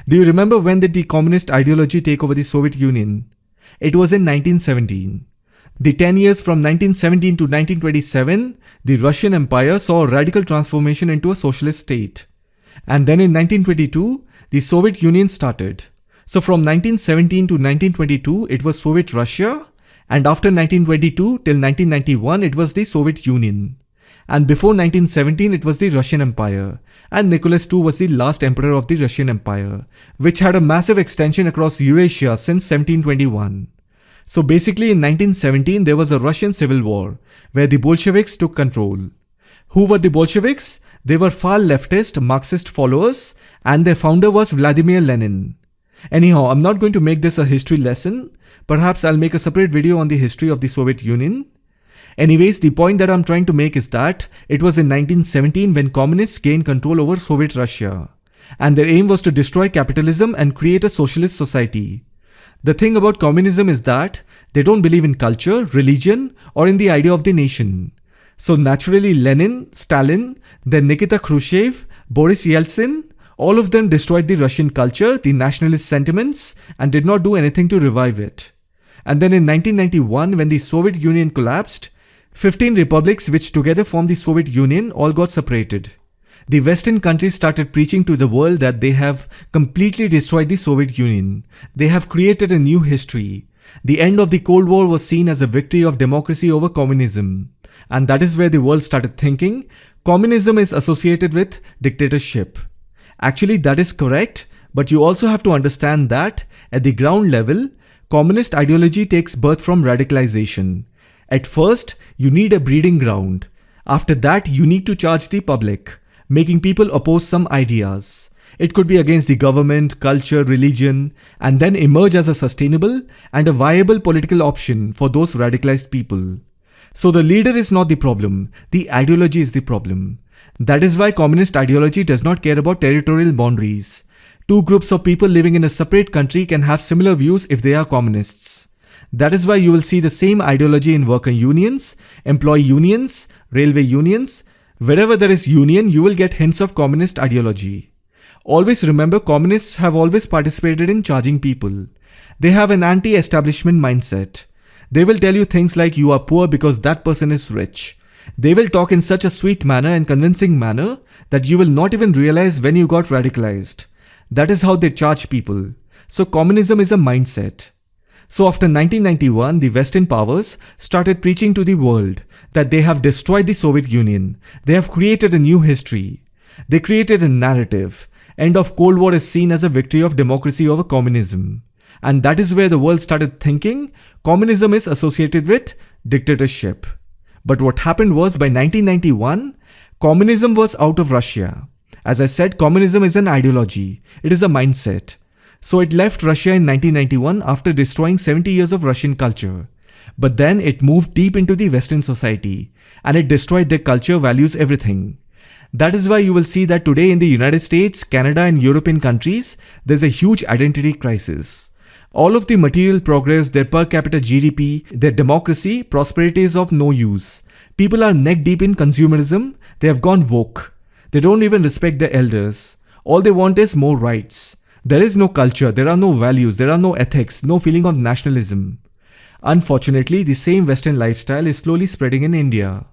Do you remember when did the communist ideology take over the Soviet Union? It was in 1917. The 10 years from 1917 to 1927, the Russian Empire saw a radical transformation into a socialist state. And then in 1922, the Soviet Union started. So from 1917 to 1922, it was Soviet Russia, and after 1922 till 1991, it was the Soviet Union. And before 1917, it was the Russian Empire. And Nicholas II was the last emperor of the Russian Empire, which had a massive extension across Eurasia since 1721. So basically in 1917, there was a Russian civil war, where the Bolsheviks took control. Who were the Bolsheviks? They were far leftist, Marxist followers, and their founder was Vladimir Lenin. Anyhow, I'm not going to make this a history lesson. Perhaps I'll make a separate video on the history of the Soviet Union. Anyways, the point that I'm trying to make is that it was in 1917 when communists gained control over Soviet Russia. And their aim was to destroy capitalism and create a socialist society. The thing about communism is that they don't believe in culture, religion, or in the idea of the nation. So naturally Lenin, Stalin, then Nikita Khrushchev, Boris Yeltsin, all of them destroyed the Russian culture, the nationalist sentiments, and did not do anything to revive it. And then in 1991, when the Soviet Union collapsed, 15 republics which together formed the Soviet Union all got separated. The Western countries started preaching to the world that they have completely destroyed the Soviet Union. They have created a new history. The end of the Cold War was seen as a victory of democracy over communism. And that is where the world started thinking communism is associated with dictatorship. Actually, that is correct, but you also have to understand that at the ground level, communist ideology takes birth from radicalization. At first, you need a breeding ground. After that, you need to charge the public, making people oppose some ideas. It could be against the government, culture, religion, and then emerge as a sustainable and a viable political option for those radicalized people. So the leader is not the problem, the ideology is the problem. That is why communist ideology does not care about territorial boundaries. Two groups of people living in a separate country can have similar views if they are communists. That is why you will see the same ideology in worker unions, employee unions, railway unions. Wherever there is union, you will get hints of communist ideology. Always remember, communists have always participated in charging people. They have an anti-establishment mindset. They will tell you things like you are poor because that person is rich. They will talk in such a sweet manner and convincing manner that you will not even realize when you got radicalized. That is how they charge people. So communism is a mindset. So after 1991, the Western powers started preaching to the world that they have destroyed the Soviet Union. They have created a new history. They created a narrative. End of Cold War is seen as a victory of democracy over communism. And that is where the world started thinking communism is associated with dictatorship. But what happened was by 1991, communism was out of Russia. As I said, communism is an ideology. It is a mindset. So it left Russia in 1991 after destroying 70 years of Russian culture. But then it moved deep into the Western society and it destroyed their culture, values, everything. That is why you will see that today in the United States, Canada and European countries, there's a huge identity crisis. All of the material progress, their per capita GDP, their democracy, prosperity is of no use. People are neck deep in consumerism. They have gone woke. They don't even respect their elders. All they want is more rights. There is no culture, there are no values, there are no ethics, no feeling of nationalism. Unfortunately, the same Western lifestyle is slowly spreading in India.